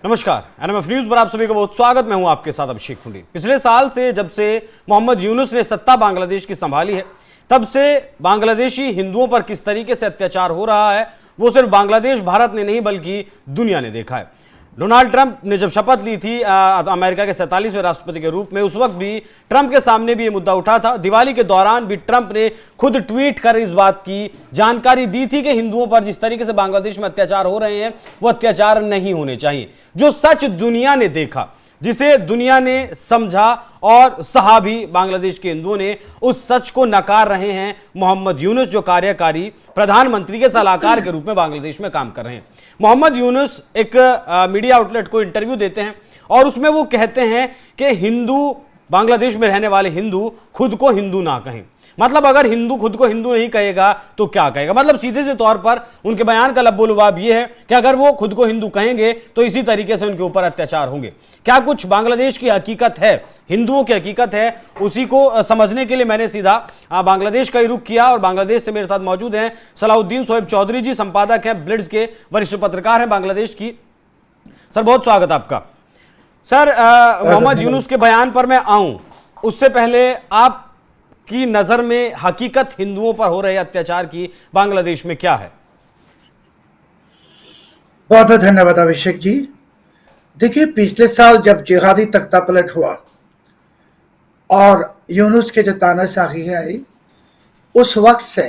नमस्कार, NMF news पर आप सभी का बहुत स्वागत। मैं हूं आपके साथ अभिषेक पुंडी। पिछले साल से जब से मोहम्मद यूनुस ने सत्ता बांग्लादेश की संभाली है, तब से बांग्लादेशी हिंदुओं पर किस तरीके से अत्याचार हो रहा है वो सिर्फ बांग्लादेश, भारत ने नहीं बल्कि दुनिया ने देखा है। डोनाल्ड ट्रंप ने जब शपथ ली थी अमेरिका के 47वें राष्ट्रपति के रूप में, उस वक्त भी ट्रंप के सामने भी ये मुद्दा उठा था। दिवाली के दौरान भी ट्रंप ने खुद ट्वीट कर इस बात की जानकारी दी थी कि हिंदुओं पर जिस तरीके से बांग्लादेश में अत्याचार हो रहे हैं वो अत्याचार नहीं होने चाहिए। जो सच दुनिया ने देखा, जिसे दुनिया ने समझा और सहा भी, बांग्लादेश के हिंदुओं ने उस सच को नकार रहे हैं मोहम्मद यूनुस, जो कार्यकारी प्रधानमंत्री के सलाहकार के रूप में बांग्लादेश में काम कर रहे हैं। मोहम्मद यूनुस एक मीडिया आउटलेट को इंटरव्यू देते हैं और उसमें वो कहते हैं कि हिंदू, बांग्लादेश में रहने वाले हिंदू खुद को हिंदू ना कहें। मतलब अगर हिंदू खुद को हिंदू नहीं कहेगा तो क्या कहेगा? मतलब सीधे से तौर पर उनके बयान का लब्बो-लुबाब यह है कि अगर वो खुद को हिंदू कहेंगे तो इसी तरीके से उनके ऊपर अत्याचार होंगे। क्या कुछ बांग्लादेश की हकीकत है, हिंदुओं की हकीकत है, उसी को समझने के लिए मैंने सीधा बांग्लादेश का ही रुख किया। और बांग्लादेश से मेरे साथ मौजूद हैं सलाउद्दीन शोएब चौधरी जी, संपादक हैं ब्लिट्ज के, वरिष्ठ पत्रकार हैं बांग्लादेश की। सर, बहुत स्वागत आपका। सर, मोहम्मद यूनुस के बयान पर मैं आऊं उससे पहले आप की नजर में हकीकत हिंदुओं पर हो रहे अत्याचार की बांग्लादेश में क्या है? बहुत बहुत धन्यवाद अभिषेक जी। देखिए, पिछले साल जब जिहादी तख्ता पलट हुआ और यूनुस के जो तानाशाही आई, उस वक्त से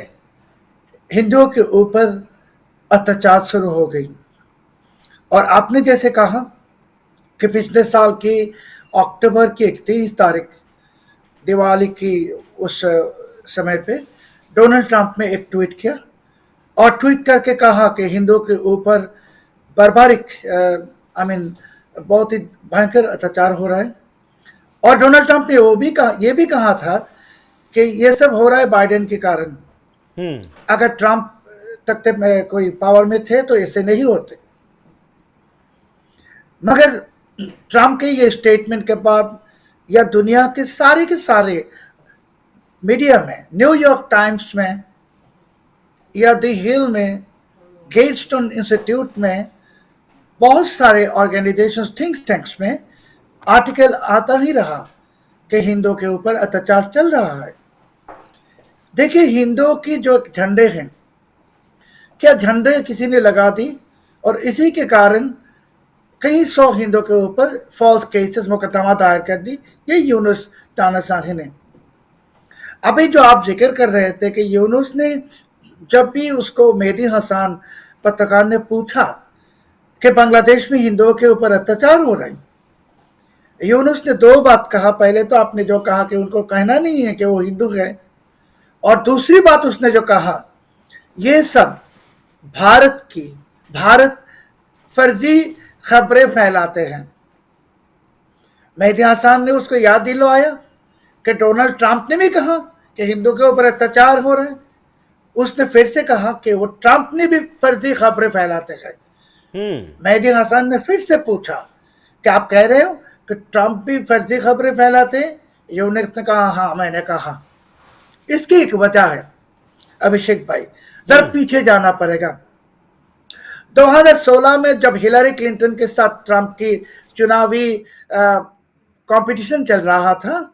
हिंदुओं के ऊपर अत्याचार शुरू हो गई। और आपने जैसे कहा कि पिछले साल की अक्टूबर की 31 तारीख, दिवाली की उस समय पे डोनाल्ड ट्रंप ने एक ट्वीट किया और ट्वीट करके कहा कि हिंदुओं के ऊपर बर्बारिक बहुत ही भयंकर अत्याचार हो रहा है। और डोनाल्ड ट्रंप ने ये भी कहा था कि ये सब हो रहा है बाइडेन के कारण। अगर ट्रंप तख्ते में कोई पावर में थे तो ऐसे नहीं होते। मगर ट्रंप के ये स्टेटमेंट के बाद या दुनिया के सारे मीडिया में, न्यूयॉर्क टाइम्स में या द हिल में, गेटस्टोन इंस्टीट्यूट में, बहुत सारे ऑर्गेनाइजेशंस, थिंक टैंक्स में आर्टिकल आता ही रहा कि हिंदुओं के ऊपर अत्याचार चल रहा है। देखिए, हिंदुओं की जो झंडे हैं, क्या झंडे किसी ने लगा दी और इसी के कारण कई 100 हिंदुओं के ऊपर फॉल्स केसेस, मुकदमा दायर कर दी ये यूनुस तानाशाही ने। अभी जो आप जिक्र कर रहे थे कि यूनुस ने, जब भी उसको मेहदी हसन पत्रकार ने पूछा कि बांग्लादेश में हिंदुओं के ऊपर अत्याचार हो रहा है, यूनुस ने दो बात कहा। पहले तो आपने जो कहा कि उनको कहना नहीं है कि वो हिंदू है, और दूसरी बात उसने जो कहा, ये सब भारत फर्जी खबरें फैलाते हैं। मेहदी हसन ने उसको याद दिलवाया कि डोनाल्ड ट्रंप ने भी कहा कि हिंदू के ऊपर अत्याचार हो रहा है। उसने फिर से कहा कि वो ट्रंप ने भी फर्जी खबरें फैलाते हैं। मेहदी हसन ने फिर से पूछा कि आप कह रहे हो कि ट्रंप भी फर्जी खबरें फैलाते हैं? यूनुस ने कहा, हाँ, मैंने कहा। इसकी एक वजह है अभिषेक भाई, जरा पीछे जाना पड़ेगा। 2016 में जब हिलरी क्लिंटन के साथ ट्रंप की चुनावी कंपटीशन चल रहा था,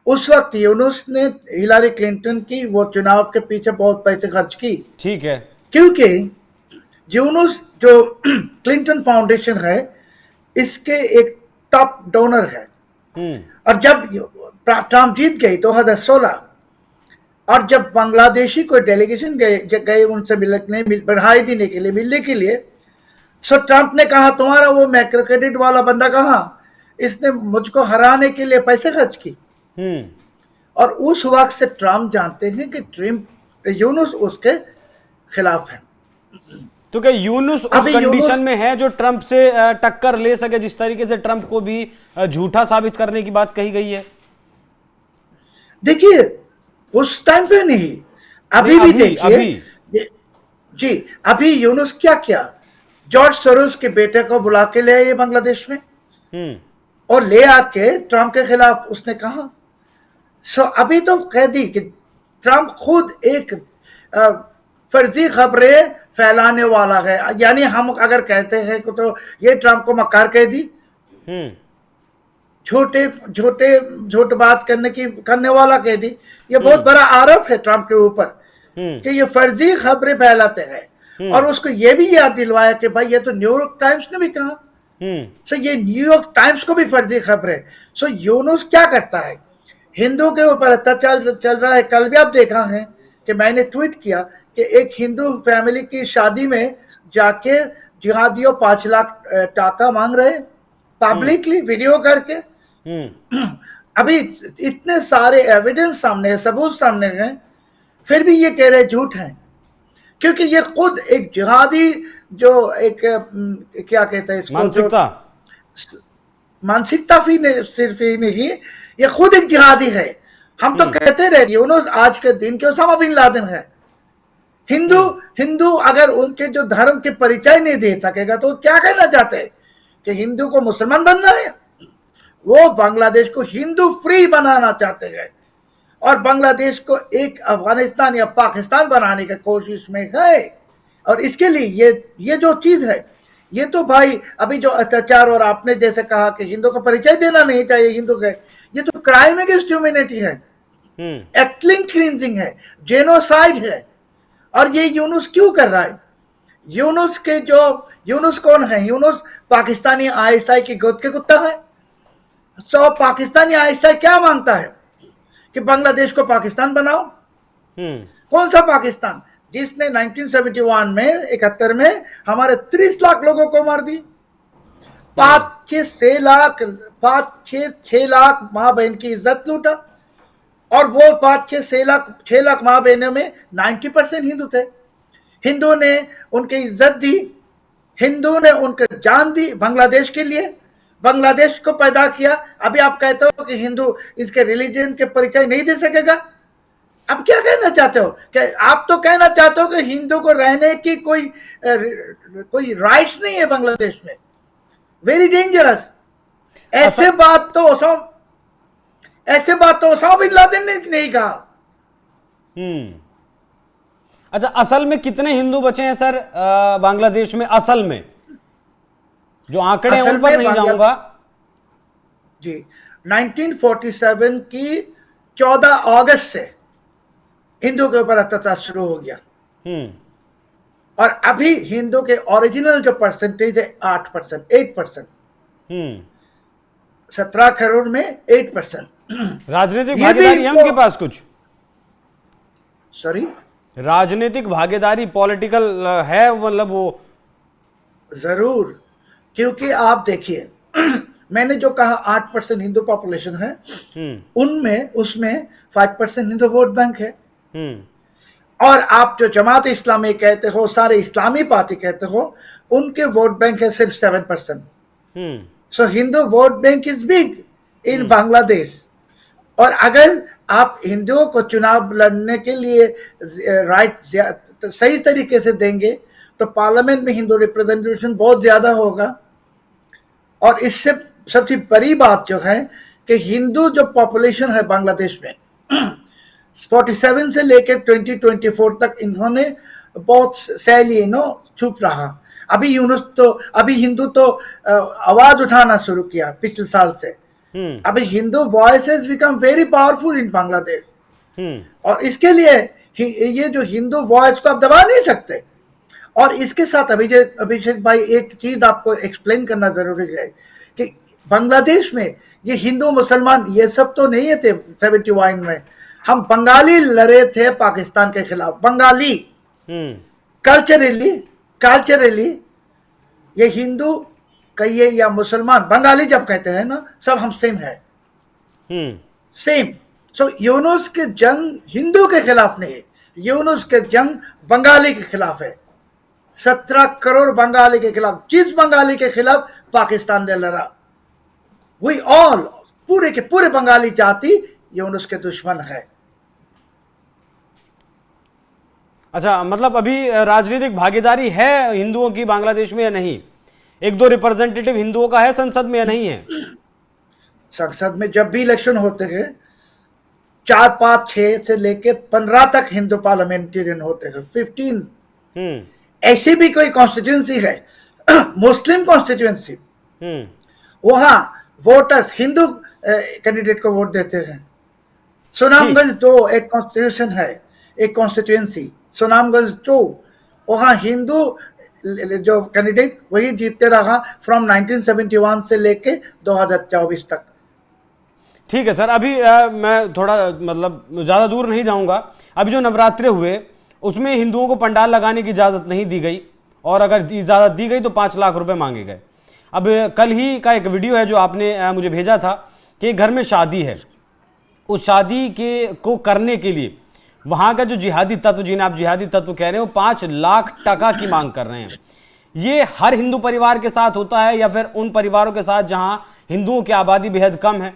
उस वक्त यूनुस ने हिलरी क्लिंटन की वो चुनाव के पीछे बहुत पैसे खर्च की। ठीक है, क्योंकि यूनुस जो क्लिंटन फाउंडेशन है, इसके एक टॉप डोनर है। और जब ट्रंप जीत गई 2016, और जब बांग्लादेशी कोई डेलीगेशन गए उनसे बधाई देने के लिए, मिलने के लिए, सो ट्रंप ने कहा, तुम्हारा वो माइक्रो क्रेडिट वाला बंदा कहाँ, इसने मुझको हराने के लिए पैसे खर्च की। और उस वक्त से ट्रंप जानते हैं कि यूनुस उसके खिलाफ है। तो क्या यूनुस उस कंडीशन में है जो ट्रंप से टक्कर ले सके, जिस तरीके से ट्रंप को भी झूठा साबित करने की बात कही गई है? देखिए, उस टाइम पे नहीं, अभी भी देखिए जी, अभी यूनुस क्या किया, जॉर्ज सोरोस के बेटे को बुला के ले आए बांग्लादेश में और ले आके ट्रंप के खिलाफ उसने कहा। सो अभी तो कह दी कि ट्रंप खुद एक फर्जी खबरें फैलाने वाला है, यानी हम अगर कहते हैं कि तो ये ट्रंप को मक्कार कह दी, छोटे छोटे झूठ बात करने वाला कह दी। ये बहुत बड़ा आरोप है ट्रंप के ऊपर कि ये फर्जी खबरें फैलाते हैं। और उसको ये भी याद दिलवाया कि भाई ये तो न्यूयॉर्क टाइम्स ने भी कहा। सो ये न्यूयॉर्क टाइम्स को भी फर्जी खबर है। सो यूनुस क्या करता है, हिंदू के ऊपर अत्याचार चल रहा है। कल भी आप देखा है कि मैंने ट्वीट किया कि एक हिंदू फैमिली की शादी में जाके जिहादियों 5 लाख टाका मांग रहे पब्लिकली वीडियो करके। अभी इतने सारे एविडेंस सामने है, सबूत सामने हैं, फिर भी ये कह रहे झूठ है, क्योंकि ये खुद एक जिहादी जो एक क्या कहते हैं इसको, मानसिकता भी सिर्फ ही नहीं, ये खुद एक जिहादी है। हम तो कहते रहे यूनुस आज के दिन के उसामा बिन लादेन है। हिंदू अगर उनके जो धर्म के परिचय नहीं दे सकेगा तो क्या कहना चाहते हैं कि हिंदू को मुसलमान बनना है? वो बांग्लादेश को हिंदू फ्री बनाना चाहते हैं और बांग्लादेश को एक अफगानिस्तान या पाकिस्तान बनाने की कोशिश में है। और इसके लिए ये जो चीज है, ये तो भाई अभी जो अत्याचार और आपने जैसे कहा कि हिंदू को परिचय देना नहीं चाहिए हिंदू के, ये तो क्राइम अगेंस्ट ह्यूमैनिटी है, एथनिक क्लींजिंग है, जेनोसाइड है। और ये यूनुस क्यों कर रहा है? यूनुस कौन है? यूनुस पाकिस्तानी आईएसआई की गोद के कुत्ता है। सो पाकिस्तानी आईएसआई क्या मांगता है कि बांग्लादेश को पाकिस्तान बनाओ। कौन सा पाकिस्तान जिसने 1971 में 71 में हमारे 30 लाख लोगों को मार दी, 5-6 लाख माँ बहन की इज्जत लूटा। और वो 5-6 लाख माँ बहनों में 90% हिंदू थे। हिंदू ने उनकी इज्जत दी, हिंदू ने उनके जान दी बांग्लादेश के लिए, बांग्लादेश को पैदा किया। अभी आप कहते हो कि हिंदू इसके रिलीजन के परिचय नहीं दे सकेगा। अब क्या कहना चाहते हो? कि आप तो कहना चाहते हो कि हिंदू को रहने की कोई राइट्स नहीं है बांग्लादेश में। Very dangerous. ऐसे बात तो ओसामा बिन लादेन ने नहीं कहा। अच्छा, असल में कितने हिंदू बचे हैं सर बांग्लादेश में? असल में जो आंकड़े हैं उन पर नहीं जाऊंगा जी। 1947 की 14 अगस्त से हिंदू के ऊपर अत्याचार शुरू हो गया। और अभी हिंदू के ओरिजिनल जो परसेंटेज है 8%। 17 करोड़ में 8%। राजनीतिक भागीदारी है उनके पास कुछ? सॉरी, राजनीतिक भागीदारी, पॉलिटिकल है, मतलब वो जरूर। क्योंकि आप देखिए मैंने जो कहा 8% हिंदू पॉपुलेशन है, उसमें 5% हिंदू वोट बैंक है। और आप जो जमात इस्लामी कहते हो, सारे इस्लामी पार्टी कहते हो, उनके वोट बैंक है सिर्फ 7%। So Hindu vote bank is big in Bangladesh. और अगर आप हिंदुओं को चुनाव लड़ने के लिए राइट सही तरीके से देंगे तो पार्लियामेंट में हिंदू रिप्रेजेंटेशन बहुत ज्यादा होगा। और इससे सबसे बड़ी बात जो है कि हिंदू जो पॉपुलेशन है बांग्लादेश में 47 से लेकर 2024 तक इन्होंने बहुत सैली चुप रहा। अभी हिंदू तो आवाज उठाना शुरू किया पिछले साल से। अभी Hindu voice has become very powerful in Bangladesh. और इसके लिए ये जो हिंदू वॉइस को आप दबा नहीं सकते। और इसके साथ अभिषेक भाई एक चीज आपको एक्सप्लेन करना जरूरी है कि बांग्लादेश में ये हिंदू मुसलमान ये सब तो नहीं थे। 71 में हम बंगाली लड़े थे पाकिस्तान के खिलाफ। बंगाली कल्चरली ये हिंदू कहिए या मुसलमान, बंगाली जब कहते हैं ना, सब हम सेम है, सेम। सो यूनुस के जंग हिंदू के खिलाफ नहीं है, यूनुस के जंग बंगाली के खिलाफ है। 17 करोड़ बंगाली के खिलाफ। जिस बंगाली के खिलाफ पाकिस्तान ने लड़ा, वी ऑल, पूरे के पूरे बंगाली जाति यूनुस के दुश्मन है। अच्छा, मतलब अभी राजनीतिक भागीदारी है हिंदुओं की बांग्लादेश में या नहीं? 1-2 रिप्रेजेंटेटिव हिंदुओं का है संसद में या नहीं है? संसद में जब भी इलेक्शन होते हैं 4, 5, 6 से लेके 15 तक हिंदू पार्लियामेंटेरियन होते हैं। 15 ऐसी भी कोई कॉन्स्टिट्यूंसी है मुस्लिम कॉन्स्टिट्यूंसी, वहां वोटर्स हिंदू कैंडिडेट को वोट देते हैं। सुनामगंज 2 एक कॉन्स्टिट्यूशन है, एक कॉन्स्टिट्यूंसी सुनामगंज 2, वहां हिंदू जो कैंडिडेट वही जीतते रहा फ्रॉम 1971 से लेके 2024 तक। ठीक है सर, अभी मैं थोड़ा मतलब ज़्यादा दूर नहीं जाऊंगा। अभी जो नवरात्रे हुए उसमें हिंदुओं को पंडाल लगाने की इजाज़त नहीं दी गई, और अगर इजाज़त दी गई तो 5 लाख रुपए मांगे गए। अब कल ही का एक वीडियो है जो आपने मुझे भेजा था कि एक घर में शादी है, उस शादी के को करने के लिए वहाँ का जो जिहादी तत्व, जिन्हें आप जिहादी तत्व कह रहे हो, 5 लाख टका की मांग कर रहे हैं। ये हर हिंदू परिवार के साथ होता है या फिर उन परिवारों के साथ जहां हिंदुओं की आबादी बेहद कम है?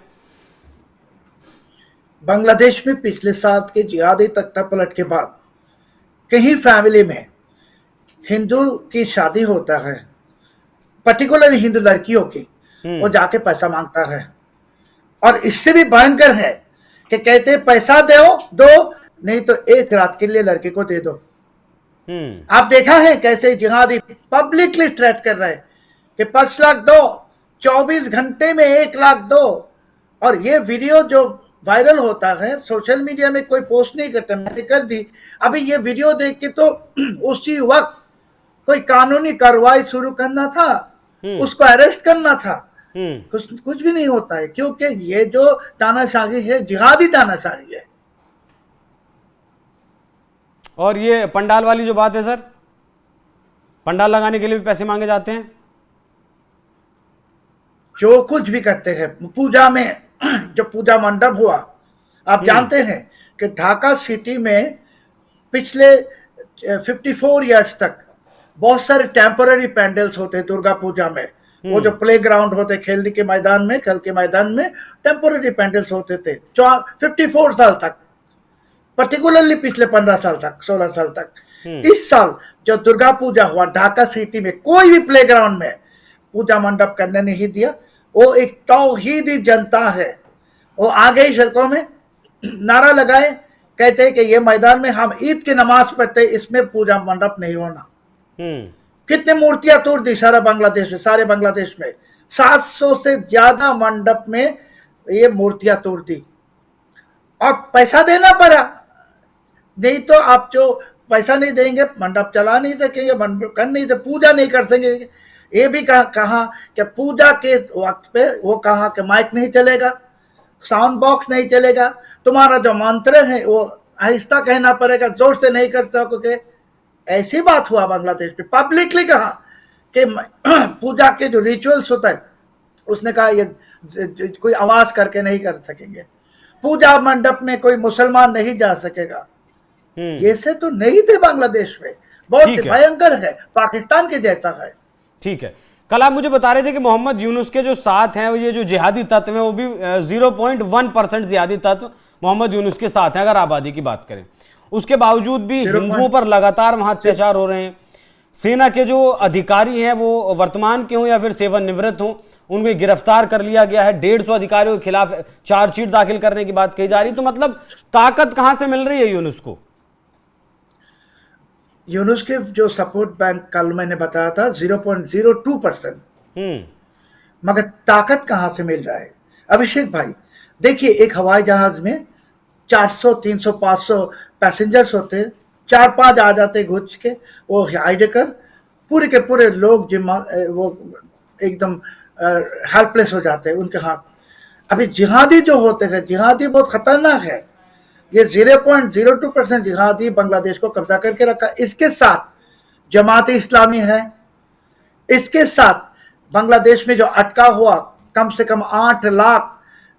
बांग्लादेश में पिछले साल के जिहादी तख्ता पलट के बाद कहीं फैमिली में हिंदू की शादी होता है, पर्टिकुलरली हिंदू लड़कियों की, वो जाके पैसा मांगता है। और इससे भी भयंकर है कि कहते हैं पैसा दो नहीं तो एक रात के लिए लड़के को दे दो। आप देखा है कैसे जिहादी पब्लिकली थ्रेट कर रहे हैं कि 5 लाख दो, 24 घंटे में 1 लाख दो। और ये वीडियो जो वायरल होता है सोशल मीडिया में, कोई पोस्ट नहीं करता, मैंने कर दी। अभी ये वीडियो देख के तो उसी वक्त कोई कानूनी कार्रवाई शुरू करना था, उसको अरेस्ट करना था। कुछ भी नहीं होता है, क्योंकि ये जो तानाशाही है जिहादी तानाशाही है। और ये पंडाल वाली जो बात है सर, पंडाल लगाने के लिए भी पैसे मांगे जाते हैं? जो कुछ भी करते हैं पूजा में, जो पूजा मंडप हुआ, आप जानते हैं कि ढाका सिटी में पिछले 54 इयर्स तक बहुत सारे टेम्पररी पैंडल्स होते हैं दुर्गा पूजा में। वो जो प्ले ग्राउंड होते, खेलने के मैदान में, खेल के मैदान में टेम्पररी पैंडल्स होते थे 54 साल तक, पर्टिकुलरली पिछले 15 साल तक, 16 साल तक। इस साल जो दुर्गा पूजा हुआ ढाका सिटी में, कोई भी प्ले ग्राउंड में पूजा मंडप करने नहीं दिया। वो एक तौहीदी जनता है, वो आ गई सड़कों में, नारा लगाए, कहते हैं कि ये मैदान में हम ईद की नमाज पढ़ते, इसमें पूजा मंडप नहीं होना। कितने मूर्तियां तोड़ दी सारा बांग्लादेश में, सारे बांग्लादेश में 700 से ज्यादा मंडप में ये मूर्तियां तोड़ दी। और पैसा देना पड़ा, नहीं तो आप जो पैसा नहीं देंगे मंडप चला नहीं सकेंगे, कर नहीं सकेंगे, पूजा नहीं कर सकेंगे। ये भी कहा कि पूजा के वक्त पे वो कहा कि माइक नहीं चलेगा, साउंड बॉक्स नहीं चलेगा, तुम्हारा जो मंत्र है वो आहिस्ता कहना पड़ेगा, जोर से नहीं कर सकोगे। ऐसी बात हुआ बांग्लादेश में, पब्लिकली कहा कि पूजा के जो रिचुअल्स होता है उसने कहा ये कोई आवाज करके नहीं कर सकेंगे, पूजा मंडप में कोई मुसलमान नहीं जा सकेगा। ये से तो नहीं थे बांग्लादेश में, बहुत भयंकर है, पाकिस्तान के जैसा है। ठीक है, कल आप मुझे बता रहे थे कि मोहम्मद यूनुस के जो साथ हैं, ये जो जिहादी तत्व हैं, वो भी 0.1% जिहादी तत्व मोहम्मद यूनुस के साथ हैं अगर आबादी की बात करें। उसके बावजूद भी हिंदुओं पर लगातार वहां अत्याचार हो रहे हैं। सेना के जो अधिकारी हैं, वो वर्तमान के हों या फिर सेवानिवृत्त हों, उनको गिरफ्तार कर लिया गया है। 150 अधिकारियों के खिलाफ चार्जशीट दाखिल करने की बात कही जा रही। तो मतलब ताकत कहां से मिल रही है यूनुस को? यूनुस के जो सपोर्ट बैंक कल मैंने बताया था 0.02%, मगर ताकत कहां से मिल रहा है? अभिषेक भाई देखिए, एक हवाई जहाज में 400, 300, 500 पैसेंजर्स होते, 4-5 आ जाते घुस के, वो हाईजेकर पूरे के पूरे लोग वो एकदम हेल्पलेस हो जाते हैं उनके हाथ। अभी जिहादी जो होते हैं, जिहादी बहुत खतरनाक है। ये 0.02% जिहादी बांग्लादेश को कब्जा करके रखा। इसके साथ जमात इस्लामी है, इसके साथ बांग्लादेश में जो अटका हुआ कम से कम 8 लाख,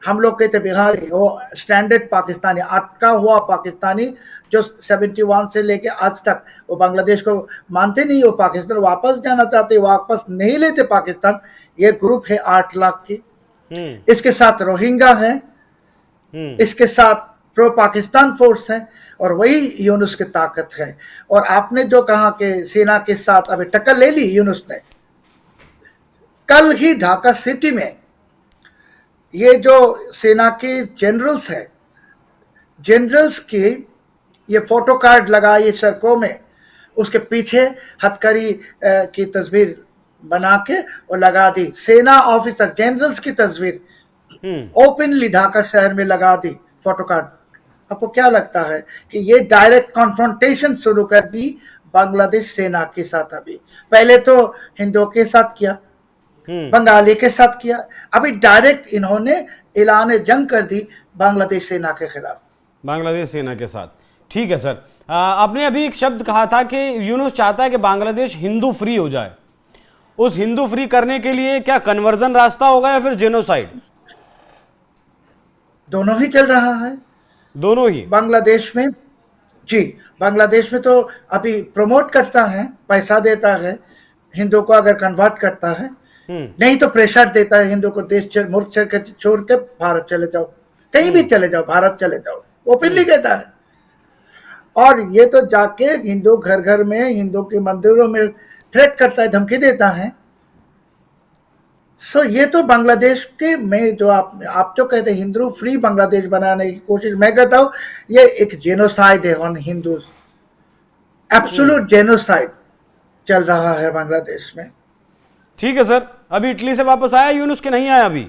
हम लोग कहते बिहारी, वो स्टैंडर्ड पाकिस्तानी, अटका हुआ पाकिस्तानी जो 71 से लेके आज तक वो बांग्लादेश को मानते नहीं, वो पाकिस्तान वापस जाना चाहते, वापस नहीं लेते पाकिस्तान। ये ग्रुप है 8 लाख की। इसके साथ रोहिंग्या है, इसके साथ प्रो पाकिस्तान फोर्स है, और वही यूनुस की ताकत है। और आपने जो कहा कि सेना के साथ अभी टक्कर ले ली यूनुस ने, कल ही ढाका सिटी में ये जो सेना के जनरल्स है, जनरल्स की ये फोटो कार्ड लगाए सड़कों में, उसके पीछे हथकड़ी की तस्वीर बना के और लगा दी, सेना ऑफिसर जनरल्स की तस्वीर ओपनली ढाका शहर में लगा दी फोटो कार्ड। आपको क्या लगता है कि ये डायरेक्ट कॉन्फ्रंटेशन शुरू कर दी बांग्लादेश सेना के साथ? अभी पहले तो हिंदुओं के साथ किया, बंगाली के साथ किया, अभी डायरेक्ट इन्होंने ऐलान जंग कर दी बांग्लादेश सेना के खिलाफ, बांग्लादेश सेना के साथ। ठीक है सर, आपने अभी एक शब्द कहा था कि यूनुस चाहता है कि बांग्लादेश हिंदू फ्री हो जाए। उस हिंदू फ्री करने के लिए क्या कन्वर्जन रास्ता होगा या फिर जेनोसाइड? दोनों ही चल रहा है दोनों ही बांग्लादेश में। जी, बांग्लादेश में तो अभी प्रमोट करता है, पैसा देता है हिंदू को अगर कन्वर्ट करता है, नहीं तो प्रेशर देता है हिंदू को, देश मुल्क छोड़ के भारत चले जाओ, कहीं भी चले जाओ, भारत चले जाओ, ओपनली कहता है। और ये तो जाके हिंदू घर घर में, हिंदू के मंदिरों में थ्रेट करता है, धमकी देता है। सो ये तो बांग्लादेश के में जो आप जो कहते हैं हिंदू फ्री बांग्लादेश बनाने की कोशिश, मैं कहता हूं ये एक जेनोसाइड है ऑन हिंदू, एब्सोल्यूट जेनोसाइड चल रहा है बांग्लादेश में। ठीक है सर, अभी इटली से वापस आया यूनुस के नहीं आया? अभी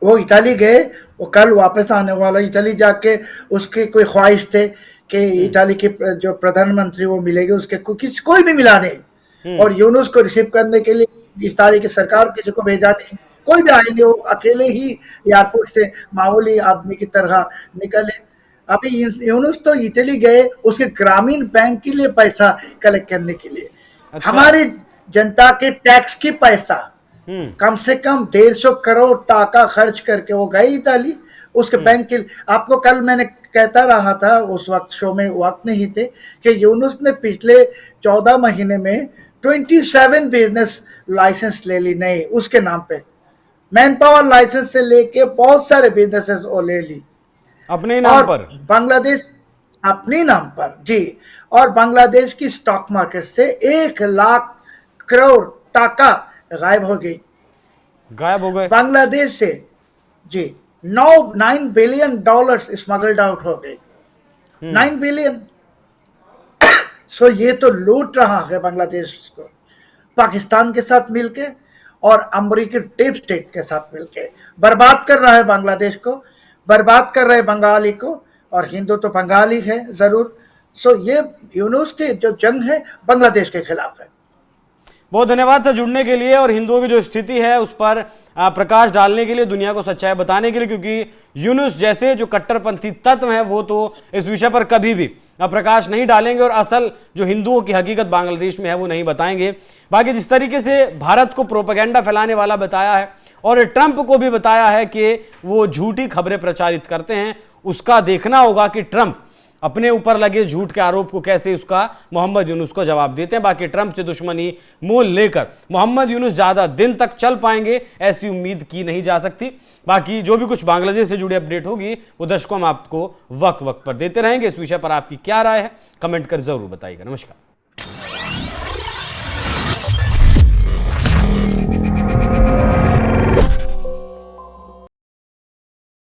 वो इटाली गए, वो कल वापस आने वाला। इटाली जाके उसकी कोई ख्वाहिश थे कि इटाली के जो प्रधानमंत्री वो मिलेंगे, उसके कोई भी मिला नहीं, और यूनुस को रिसीव करने के लिए इटाली की सरकार किसी को भेजा नहीं, कोई भी आएंगे वो अकेले ही एयरपोर्ट से मामूली आदमी की तरह निकले। अभी यूनुस तो इटली गए उसके ग्रामीण बैंक के लिए पैसा कलेक्ट करने के लिए। अच्छा। हमारी जनता के टैक्स की पैसा कम से कम 150 करोड़ टाका खर्च करके वो गए इताली, उसके बैंक के। आपको कल मैंने कहता रहा था, उस वक्त शो में वक्त नहीं थे, कि यूनुस ने पिछले 14 महीने में 27 बिजनेस लाइसेंस ले ली, नहीं उसके नाम पे, मैन पावर लाइसेंस से लेके बहुत सारे बिजनेसेस वो ले ली अपने नाम पर, बांग्लादेश अपने नाम पर। जी, और बांग्लादेश की स्टॉक मार्केट से 1 लाख करोड़ टाका गायब हो गए बांग्लादेश से। जी, 9 बिलियन डॉलर्स स्मगल्ड आउट हो गए, 9 बिलियन। सो ये तो लूट रहा है बांग्लादेश को, पाकिस्तान के साथ मिलके और अमेरिकी डीप स्टेट के साथ मिलके बर्बाद कर रहा है बांग्लादेश को, बर्बाद कर रहे बंगाली को, और हिंदू तो बंगाली है जरूर। सो ये यूनुस की जो जंग है बांग्लादेश के खिलाफ है। बहुत धन्यवाद सर जुड़ने के लिए और हिंदुओं की जो स्थिति है उस पर प्रकाश डालने के लिए, दुनिया को सच्चाई बताने के लिए, क्योंकि यूनुस जैसे जो कट्टरपंथी तत्व हैं वो तो इस विषय पर कभी भी प्रकाश नहीं डालेंगे और असल जो हिंदुओं की हकीकत बांग्लादेश में है वो नहीं बताएंगे। बाकी जिस तरीके से भारत को प्रोपेगेंडा फैलाने वाला बताया है और ट्रंप को भी बताया है कि वो झूठी खबरें प्रचारित करते हैं, उसका देखना होगा कि ट्रंप अपने ऊपर लगे झूठ के आरोप को कैसे उसका मोहम्मद यूनुस को जवाब देते हैं। बाकी ट्रंप से दुश्मनी मोल लेकर मोहम्मद यूनुस ज्यादा दिन तक चल पाएंगे ऐसी उम्मीद की नहीं जा सकती। बाकी जो भी कुछ बांग्लादेश से जुड़ी अपडेट होगी वो दर्शकों हम आपको वक्त वक्त पर देते रहेंगे। इस विषय पर आपकी क्या राय है कमेंट कर जरूर बताइएगा। नमस्कार।